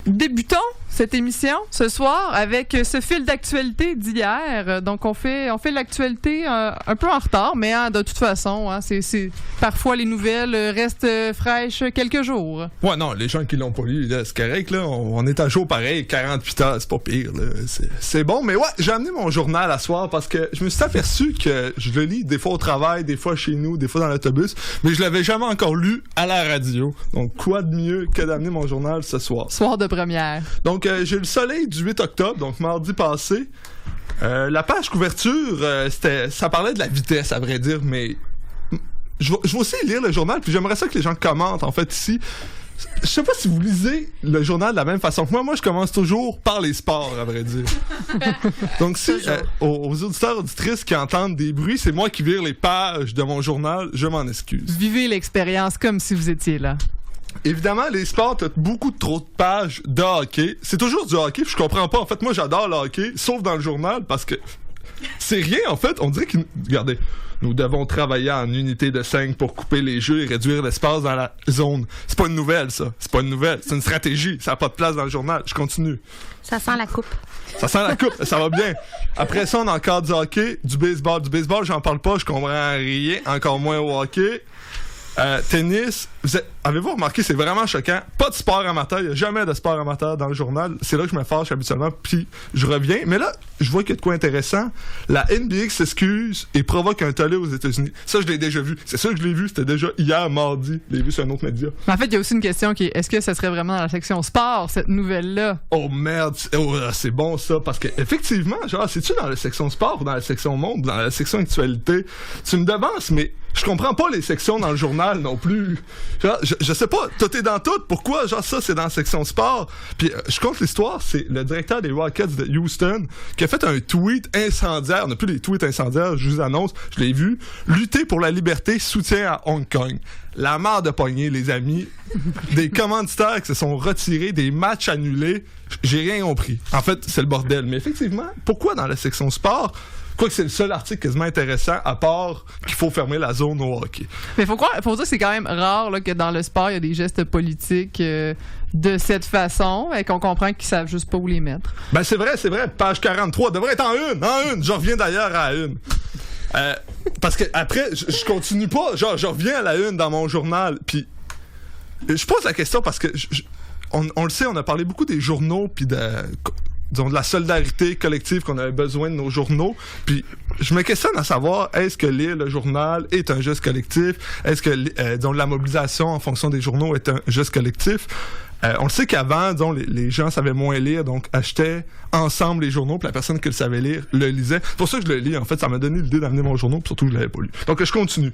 Débutons cette émission ce soir avec ce fil d'actualité d'hier. Donc, on fait l'actualité un peu en retard, mais de toute façon, c'est parfois les nouvelles restent fraîches quelques jours. Ouais, non, les gens qui l'ont pas lu, là, c'est correct, là. On est à jour pareil, 48 heures, c'est pas pire, là. C'est bon, mais ouais, j'ai amené mon journal à soir parce que je me suis aperçu que je le lis des fois au travail, des fois chez nous, des fois dans l'autobus, mais je l'avais jamais encore lu à la radio. Donc, quoi de mieux que d'amener mon journal ce soir? Soir de première. Donc, j'ai le soleil du 8 octobre, donc mardi passé. La page couverture, ça parlait de la vitesse, à vrai dire, mais je vais aussi lire le journal, puis j'aimerais ça que les gens commentent, en fait, ici. Je sais pas si vous lisez le journal de la même façon que moi. Moi, je commence toujours par les sports, à vrai dire. Donc, si aux auditeurs, auditrices qui entendent des bruits, c'est moi qui vire les pages de mon journal, je m'en excuse. Vivez l'expérience comme si vous étiez là. Évidemment, les sports, t'as beaucoup trop de pages de hockey. C'est toujours du hockey, puis je comprends pas. En fait, moi, j'adore le hockey, sauf dans le journal, parce que c'est rien, en fait. On dirait que... Regardez, nous devons travailler en unité de 5 pour couper les jeux et réduire l'espace dans la zone. C'est pas une nouvelle, ça. C'est pas une nouvelle. C'est une stratégie. Ça a pas de place dans le journal. Je continue. Ça sent la coupe. Ça sent la coupe. Ça va bien. Après ça, on a encore du hockey, du baseball. Du baseball, j'en parle pas. Je comprends rien. Encore moins au hockey. Tennis, avez-vous remarqué, c'est vraiment choquant. Pas de sport amateur, il n'y a jamais de sport amateur dans le journal. C'est là que je me fâche habituellement, puis je reviens. Mais là, je vois qu'il y a de quoi intéressant. La NBA s'excuse et provoque un tollé aux États-Unis. Ça, je l'ai déjà vu. C'est ça que je l'ai vu, c'était déjà hier, mardi. Je l'ai vu sur un autre média. Mais en fait, il y a aussi une question qui est, est-ce que ça serait vraiment dans la section sport, cette nouvelle-là? Oh merde, c'est bon ça, parce que effectivement, genre, c'est-tu dans la section sport ou dans la section monde, dans la section actualité? Tu me devances, mais je comprends pas les sections dans le journal non plus. Genre, je sais pas, tout est dans tout. Pourquoi, genre, ça, c'est dans la section sport? Puis, je compte l'histoire, c'est le directeur des Rockets de Houston qui a fait un tweet incendiaire. On n'a plus des tweets incendiaires, je vous annonce, je l'ai vu. Lutter pour la liberté, soutien à Hong Kong. La mort de poignée, les amis. Des commanditaires qui se sont retirés, des matchs annulés. J'ai rien compris. En fait, c'est le bordel. Mais effectivement, pourquoi dans la section sport? Quoique c'est le seul article quasiment intéressant, à part qu'il faut fermer la zone au hockey. Mais faut dire que c'est quand même rare là, que dans le sport, il y a des gestes politiques de cette façon, et qu'on comprend qu'ils savent juste pas où les mettre. Ben c'est vrai. Page 43 devrait être en une. Je reviens d'ailleurs à la une. Parce que après, je continue pas. Genre, je reviens à la une dans mon journal. Puis, je pose la question parce que on le sait, on a parlé beaucoup des journaux puis de la solidarité collective qu'on avait besoin de nos journaux. Puis je me questionne à savoir, est-ce que lire le journal est un geste collectif? Est-ce que la mobilisation en fonction des journaux est un geste collectif? On le sait qu'avant, les gens savaient moins lire, donc achetaient ensemble les journaux, puis la personne qui le savait lire le lisait. C'est pour ça que je le lis, en fait. Ça m'a donné l'idée d'amener mon journal, puis surtout que je l'avais pas lu. Donc, je continue.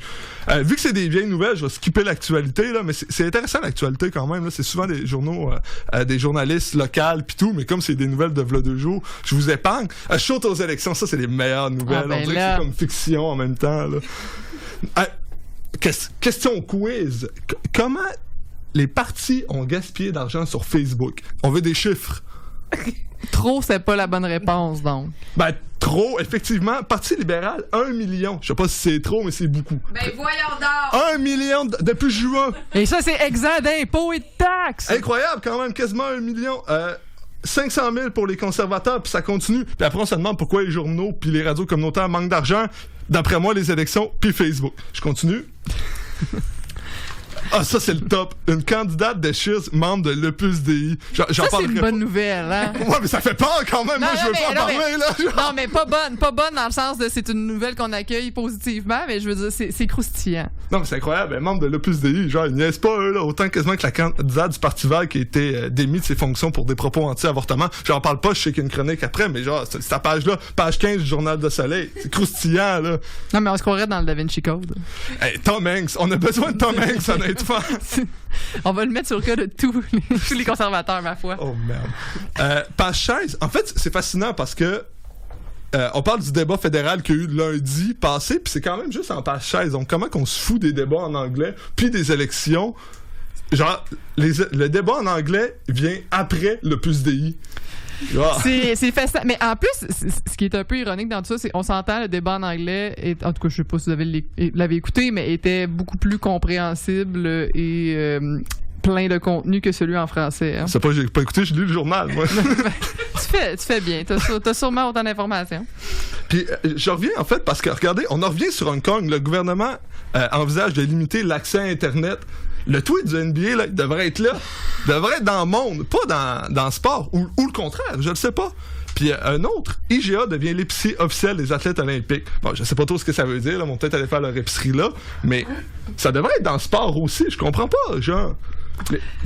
Vu que c'est des vieilles nouvelles, je vais skipper l'actualité, là, mais c'est intéressant l'actualité quand même. Là. C'est souvent des journaux, des journalistes locaux, puis tout, mais comme c'est des nouvelles de v'là 2 jours, je vous épargne. Chute aux élections, ça, c'est les meilleures nouvelles. On dirait que c'est comme fiction en même temps. Là. Question quiz. Comment les partis ont gaspillé d'argent sur Facebook? On veut des chiffres. Trop, c'est pas la bonne réponse, donc. Ben, trop, effectivement. Parti libéral, 1 million. Je sais pas si c'est trop, mais c'est beaucoup. Ben, voyons donc! 1 million depuis juin. Et ça, c'est exempt d'impôts et de taxes! Incroyable, quand même, quasiment 1 million. 500 000 pour les conservateurs, puis ça continue. Puis après, on se demande pourquoi les journaux puis les radios communautaires manquent d'argent. D'après moi, les élections, puis Facebook. Je continue. Ah, ça, c'est le top. Une candidate de Cheers, membre de l'Opus Dei. Ça, c'est une bonne nouvelle, hein? Ouais, mais ça fait peur quand même. Non, moi, je veux pas en parler, là. Non, mais pas bonne. Pas bonne dans le sens de c'est une nouvelle qu'on accueille positivement, mais je veux dire, c'est croustillant. Non, mais c'est incroyable. Elle est membre de l'Opus Dei. Genre, ils niaisent pas, eux, là. Autant quasiment que la candidate du Parti vert qui a été démis de ses fonctions pour des propos anti-avortement. J'en parle pas, je sais qu'il y a une chronique après, mais genre, c'est ta page-là, page 15 du Journal de Soleil. C'est croustillant, là. Non, mais on se croirait dans le Da Vinci Code. Hey, Tom Hanks. On a besoin de Tom Hanks, honnêtement. On va le mettre sur le cas de tous les conservateurs, ma foi. Oh merde. Page 16. En fait, c'est fascinant parce que on parle du débat fédéral qu'il y a eu lundi passé, puis c'est quand même juste en page 16. Donc, comment qu'on se fout des débats en anglais, puis des élections? Genre, le débat en anglais vient après l'Opus Dei. C'est fascinant. Mais en plus, ce qui est un peu ironique dans tout ça, c'est on s'entend, le débat en anglais, en tout cas, je sais pas si vous l'avez écouté, mais était beaucoup plus compréhensible et plein de contenu que celui en français. Hein. C'est pas, j'ai pas écouté, j'ai lu le journal, moi. Tu fais bien. T'as sûrement autant d'informations. Puis je reviens, en fait, parce que, regardez, on en revient sur Hong Kong. Le gouvernement envisage de limiter l'accès à Internet. Le tweet du NBA, là, il devrait être là. Il devrait être dans le monde, pas dans le sport. Ou le contraire, je le sais pas. Puis un autre, IGA devient l'épicerie officielle des athlètes olympiques. Bon, je sais pas trop ce que ça veut dire, là, on va peut-être aller faire leur épicerie là, mais ça devrait être dans le sport aussi, je comprends pas, genre.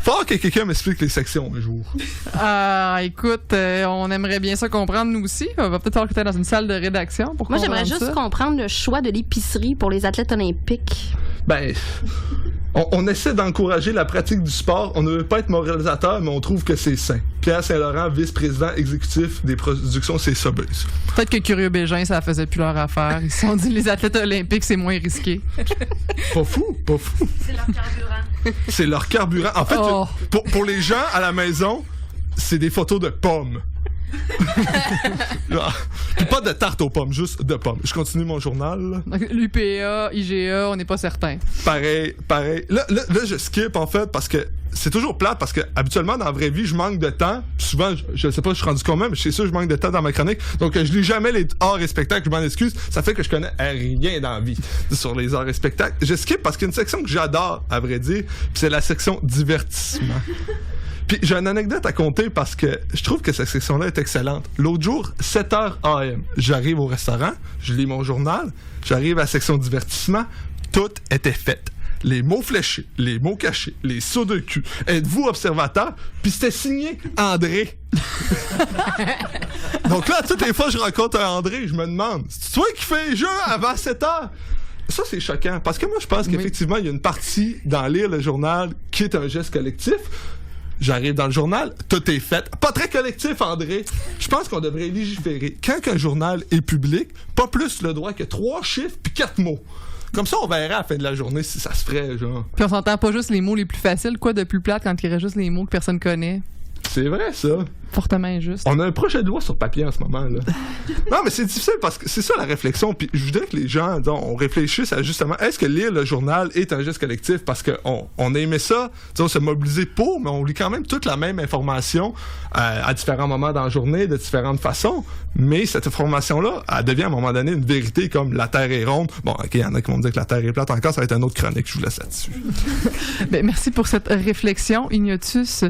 Faut que quelqu'un m'explique les sections un jour. Écoute, on aimerait bien ça comprendre nous aussi. On va peut-être falloir que tu aies dans une salle de rédaction pour Moi, comprendre j'aimerais juste comprendre le choix de l'épicerie pour les athlètes olympiques. Ben, on essaie d'encourager la pratique du sport. On ne veut pas être moralisateur, mais on trouve que c'est sain. Pierre Saint-Laurent, vice-président exécutif des productions C'est Sobeuse. Peut-être que Curieux Bégin, ça faisait plus leur affaire. Ils se sont dit les athlètes olympiques, c'est moins risqué. Pas fou. C'est leur carburant. C'est leur carburant. En fait, pour les gens à la maison, c'est des photos de pommes. Puis pas de tarte aux pommes, juste de pommes. Je continue mon journal. L'UPA, IGA, on n'est pas certain. Pareil. Là, je skip, en fait, parce que c'est toujours plate, parce que habituellement, dans la vraie vie, je manque de temps. Puis souvent, je sais pas, je suis rendu combien, mais je sais sûr, je manque de temps dans ma chronique. Donc, je lis jamais les arts et spectacles, je m'en excuse. Ça fait que je connais rien dans la vie sur les arts et spectacles. Je skip parce qu'il y a une section que j'adore, à vrai dire, puis c'est la section divertissement. Puis j'ai une anecdote à compter parce que je trouve que cette section-là est excellente. L'autre jour, 7h AM, j'arrive au restaurant, je lis mon journal, j'arrive à la section divertissement, tout était fait. Les mots fléchés, les mots cachés, les sauts de cul. Êtes-vous observateur? Puis c'était signé André. Donc là, toutes les fois que je rencontre un André, je me demande, c'est toi qui fais les jeux avant 7h? Ça, c'est choquant. Parce que moi, je pense qu'effectivement, il y a une partie dans lire le journal qui est un geste collectif. J'arrive dans le journal, tout est fait. Pas très collectif, André. Je pense qu'on devrait légiférer. Quand un journal est public, pas plus le droit que 3 chiffres puis 4 mots. Comme ça, on verra à la fin de la journée si ça se ferait, genre. Puis on s'entend pas juste les mots les plus faciles, quoi de plus plate quand il y aurait juste les mots que personne connaît. C'est vrai, ça. Fortement injuste. On a un projet de loi sur papier en ce moment, là. Non, mais c'est difficile parce que c'est ça la réflexion. Puis je voudrais que les gens, on réfléchisse à justement, est-ce que lire le journal est un geste collectif? Parce qu'on a aimé ça, se mobiliser pour, mais on lit quand même toute la même information à différents moments dans la journée, de différentes façons. Mais cette information-là, elle devient à un moment donné une vérité comme la Terre est ronde. Bon, OK, il y en a qui vont me dire que la Terre est plate encore, ça va être une autre chronique, je vous laisse là-dessus. Merci pour cette réflexion, Ignotus.